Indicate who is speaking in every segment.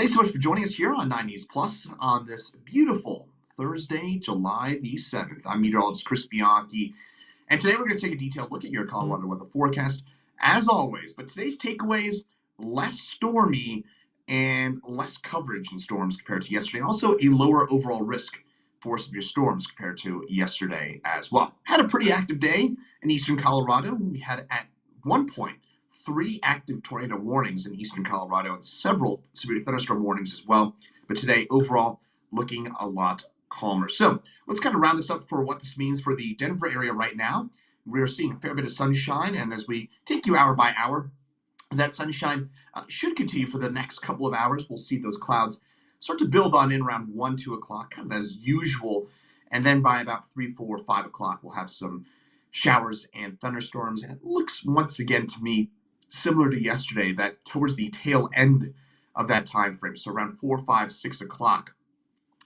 Speaker 1: Thanks so much for joining us here on 90s Plus on this beautiful Thursday, July the 7th. I'm meteorologist Chris Bianchi, and today we're going to take a detailed look at your Colorado weather forecast, as always. But today's takeaways: less stormy and less coverage in storms compared to yesterday. Also, a lower overall risk for severe storms compared to yesterday as well. Had a pretty active day in eastern Colorado. We had at one point 3 active tornado warnings in eastern Colorado and several severe thunderstorm warnings as well. But today, overall, looking a lot calmer. So let's kind of round this up for what this means for the Denver area right now. We're seeing a fair bit of sunshine, and as we take you hour by hour, that sunshine should continue for the next couple of hours. We'll see those clouds start to build on in around 1, 2 o'clock, kind of as usual. And then by about 3, 4, 5 o'clock, we'll have some showers and thunderstorms. And it looks once again to me similar to yesterday, that towards the tail end of that time frame, so around 4, 5, 6 o'clock,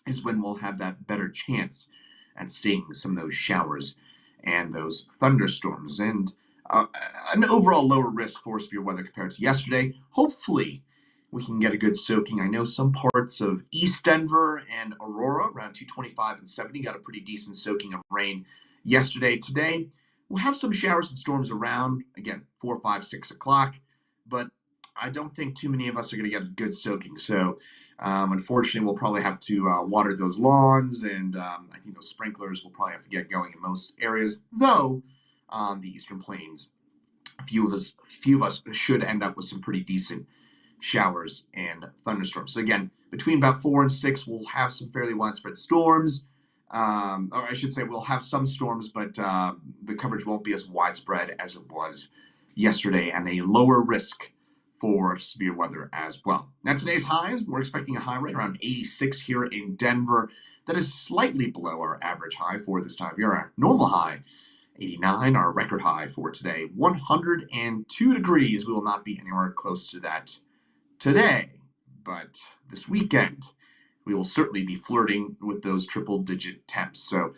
Speaker 1: is when we'll have that better chance at seeing some of those showers and those thunderstorms, and an overall lower risk for severe weather compared to yesterday. Hopefully, we can get a good soaking. I know some parts of East Denver and Aurora, around 225 and 70, got a pretty decent soaking of rain yesterday. Today, we'll have some showers and storms around, again, 4, 5, 6 o'clock, but I don't think too many of us are going to get a good soaking. So, unfortunately, we'll probably have to water those lawns, and I think those sprinklers will probably have to get going in most areas, though on the Eastern Plains, a few of us should end up with some pretty decent showers and thunderstorms. So again, between about 4 and 6, we'll have some fairly widespread storms. Or I should say we'll have some storms, but the coverage won't be as widespread as it was yesterday, and a lower risk for severe weather as well. Now, today's highs, we're expecting a high right around 86 here in Denver. That is slightly below our average high for this time of year. Our normal high, 89, our record high for today, 102 degrees. We will not be anywhere close to that today, but this weekend, we will certainly be flirting with those triple-digit temps. So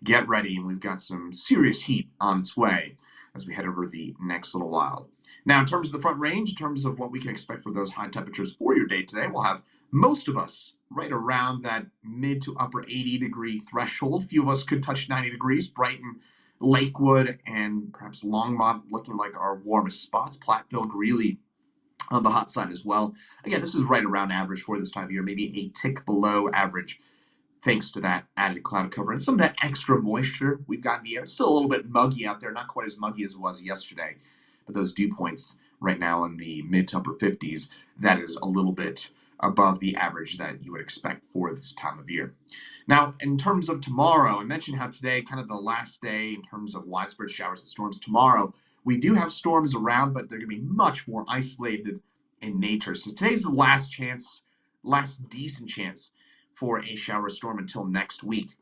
Speaker 1: get ready, and we've got some serious heat on its way as we head over the next little while. Now, in terms of the front range, in terms of what we can expect for those high temperatures for your day today, we'll have most of us right around that mid to upper 80-degree threshold. A few of us could touch 90 degrees. Brighton, Lakewood, and perhaps Longmont looking like our warmest spots. Platteville, Greeley on the hot side as well. Again, this is right around average for this time of year, maybe a tick below average, thanks to that added cloud cover and some of that extra moisture we've got in the air. It's still a little bit muggy out there, not quite as muggy as it was yesterday, but those dew points right now in the mid to upper 50s, that is a little bit above the average that you would expect for this time of year. Now, in terms of tomorrow, I mentioned how today, kind of the last day in terms of widespread showers and storms. Tomorrow, we do have storms around, but they're going to be much more isolated in nature. So today's the last chance, last decent chance for a shower storm until next week,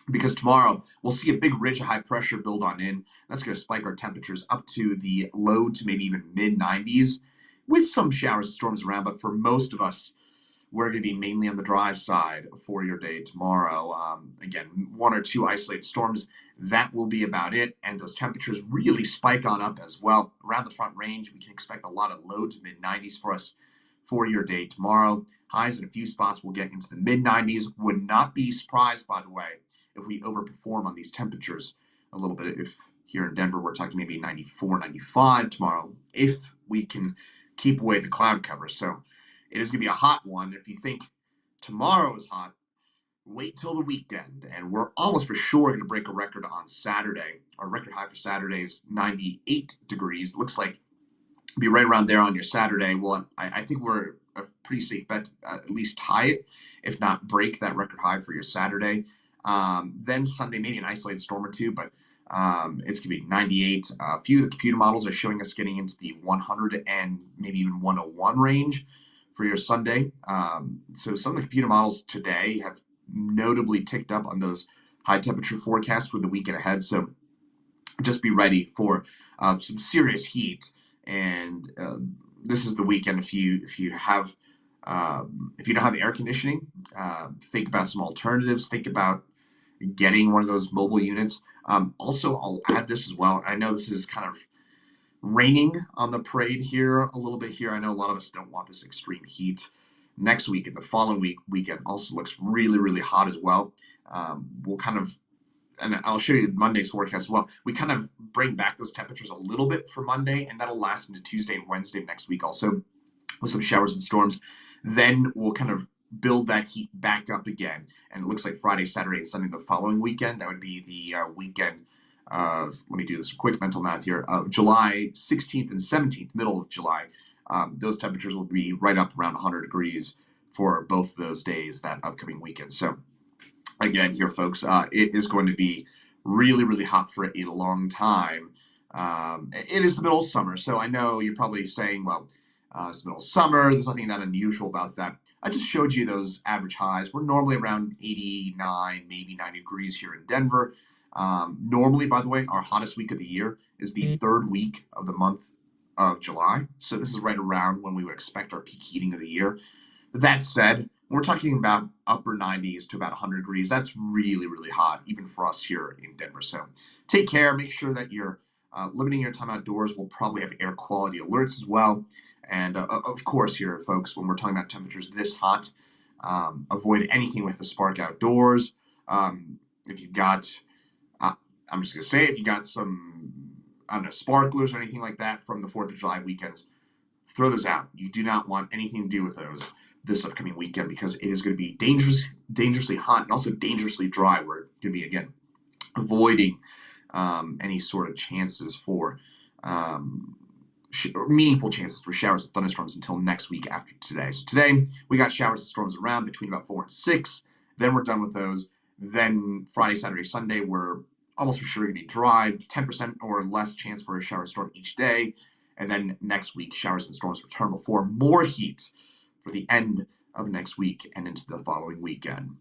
Speaker 1: because tomorrow we'll see a big ridge of high pressure build on in. That's going to spike our temperatures up to the low to maybe even mid 90s with some showers and storms around. But for most of us, we're going to be mainly on the dry side for your day tomorrow. Again, 1 or 2 isolated storms. That will be about it. And those temperatures really spike on up as well. Around the front range, we can expect a lot of low to mid 90s for us for your day tomorrow. Highs in a few spots will get into the mid 90s. Would not be surprised, by the way, if we overperform on these temperatures a little bit. If here in Denver, we're talking maybe 94, 95 tomorrow, if we can keep away the cloud cover. So it is going to be a hot one. If you think tomorrow is hot, wait till the weekend, and we're almost for sure going to break a record on Saturday. Our record high for Saturday is 98 degrees. Looks like it'll be right around there on your Saturday. Well, I think we're a pretty safe bet to at least tie it, if not break that record high for your Saturday. Then Sunday, maybe an isolated storm or two, but it's going to be 98. A few of the computer models are showing us getting into the 100 and maybe even 101 range for your Sunday. So some of the computer models today have notably ticked up on those high temperature forecasts for the weekend ahead. So just be ready for some serious heat. And this is the weekend. If you don't have air conditioning, think about some alternatives. Think about getting one of those mobile units. Also, I'll add this as well. I know this is kind of raining on the parade here a little bit here. I know a lot of us don't want this extreme heat. next week and the following weekend also looks really, really hot as well. We'll kind of, and I'll show you Monday's forecast as well. We kind of bring back those temperatures a little bit for Monday, and that'll last into Tuesday and Wednesday next week also with some showers and storms. Then we'll kind of build that heat back up again. And it looks like Friday, Saturday, and Sunday the following weekend. That would be the weekend of, let me do this quick mental math here, July 16th and 17th, middle of July. Those temperatures will be right up around 100 degrees for both those days that upcoming weekend. So again, here, folks, it is going to be really, really hot for a long time. It is the middle of summer, so I know you're probably saying, well, it's the middle of summer. There's nothing that unusual about that. I just showed you those average highs. We're normally around 89, maybe 90 degrees here in Denver. Normally, by the way, our hottest week of the year is the third week of the month of July. So this is right around when we would expect our peak heating of the year. That said, when we're talking about upper 90s to about 100 degrees, that's really, really hot, even for us here in Denver. So take care. Make sure that you're limiting your time outdoors. We'll probably have air quality alerts as well. And of course, here, folks, when we're talking about temperatures this hot, avoid anything with the spark outdoors. If you've got, I'm just going to say, if you got some, I don't know, sparklers or anything like that from the 4th of July weekends, throw those out. You do not want anything to do with those this upcoming weekend because it is going to be dangerously hot and also dangerously dry. We're going to be, again, avoiding any sort of chances for meaningful chances for showers and thunderstorms until next week after today. So today we got showers and storms around between about 4 and 6. Then we're done with those. Then Friday, Saturday, Sunday, we're almost for sure going to be dry, 10% or less chance for a shower or storm each day. And then next week, showers and storms return before more heat for the end of next week and into the following weekend.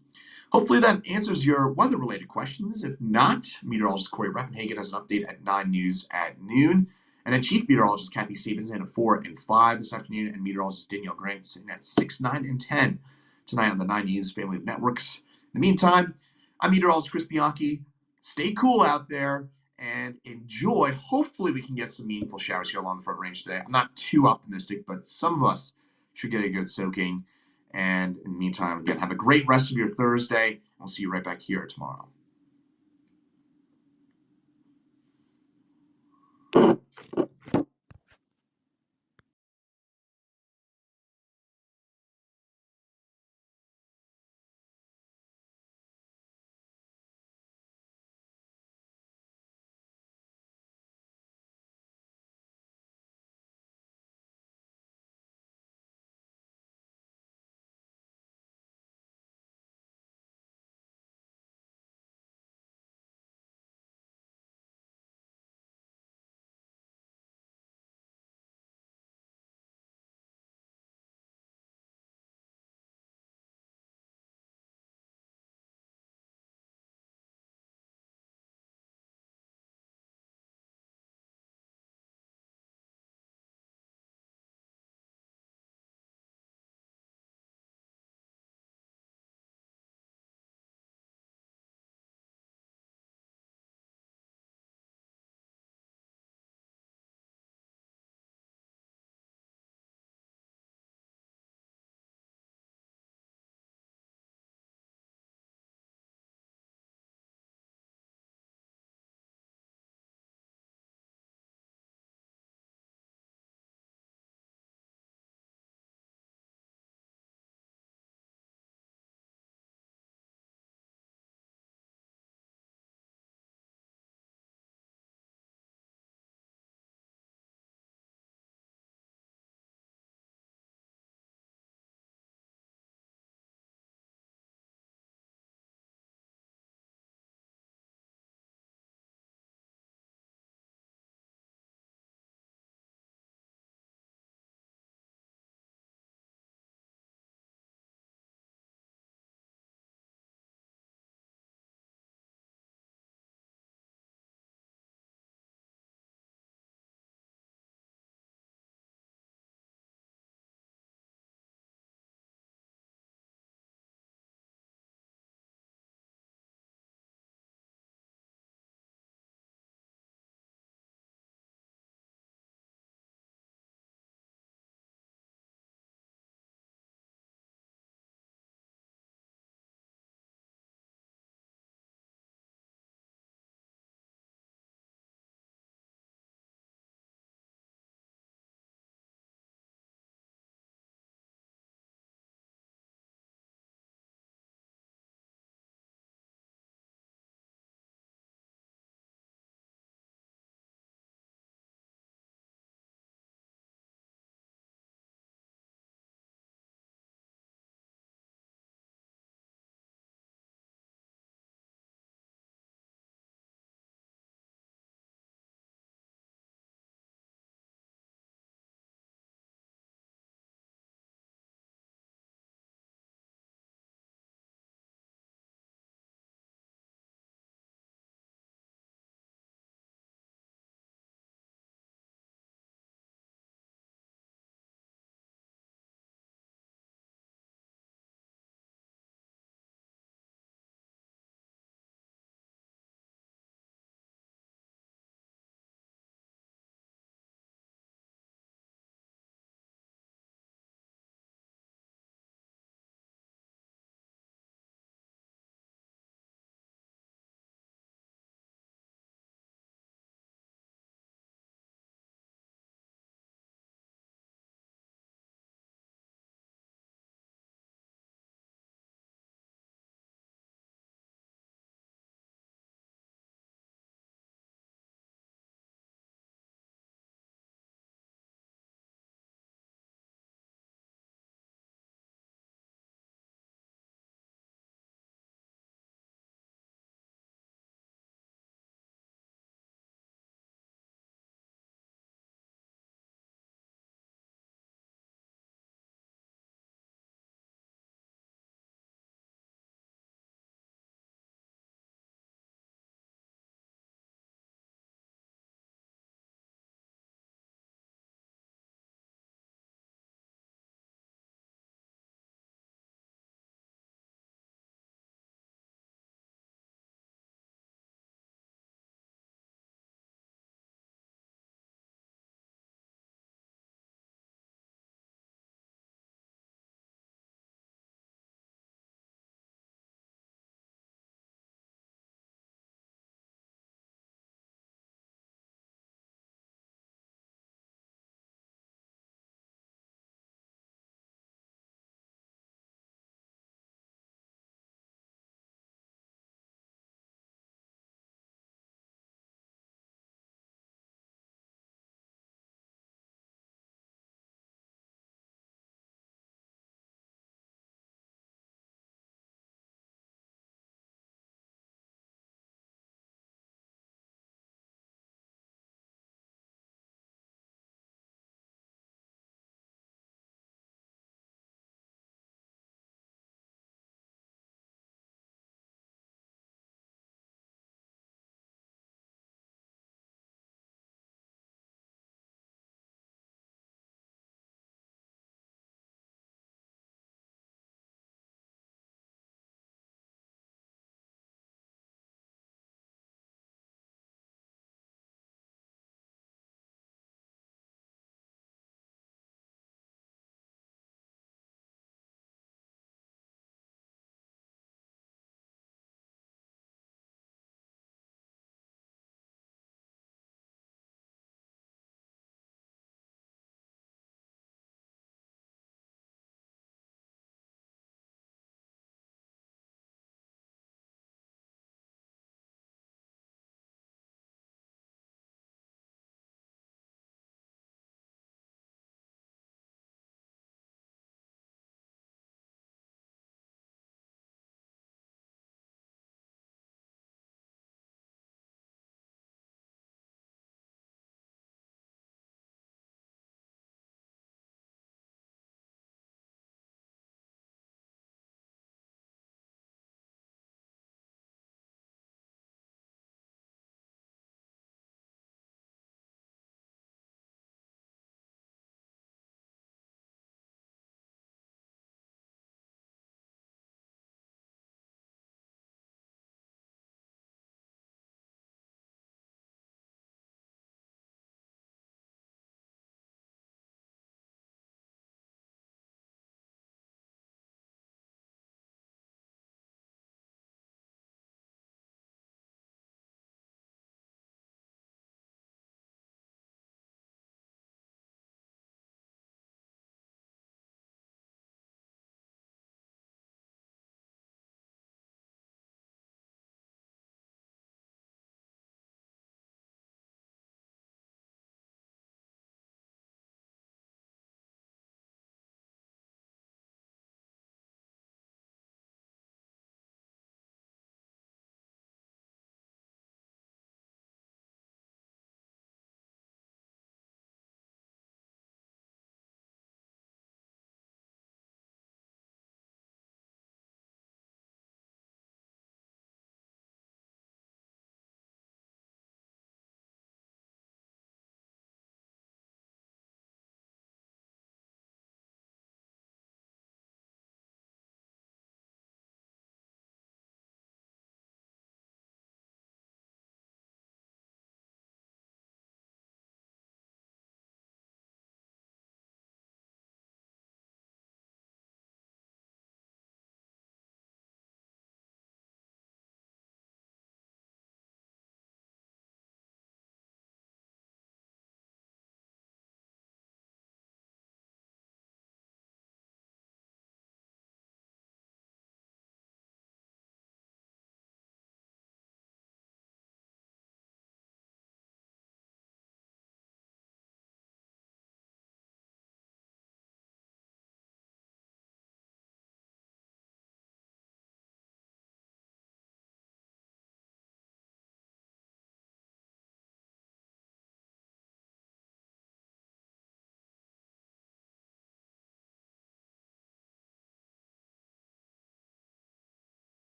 Speaker 1: Hopefully that answers your weather-related questions. If not, meteorologist Corey Reppenhagen has an update at 9 News at noon. And then Chief Meteorologist Kathy Stevens in at 4 and 5 this afternoon, and Meteorologist Danielle Grant in at 6, 9, and 10 tonight on the 9 News family of networks. In the meantime, I'm Meteorologist Chris Bianchi. Stay cool out there and enjoy. Hopefully we can get some meaningful showers here along the Front Range today. I'm not too optimistic, but some of us should get a good soaking. And in the meantime, again, have a great rest of your Thursday. We'll see you right back here tomorrow.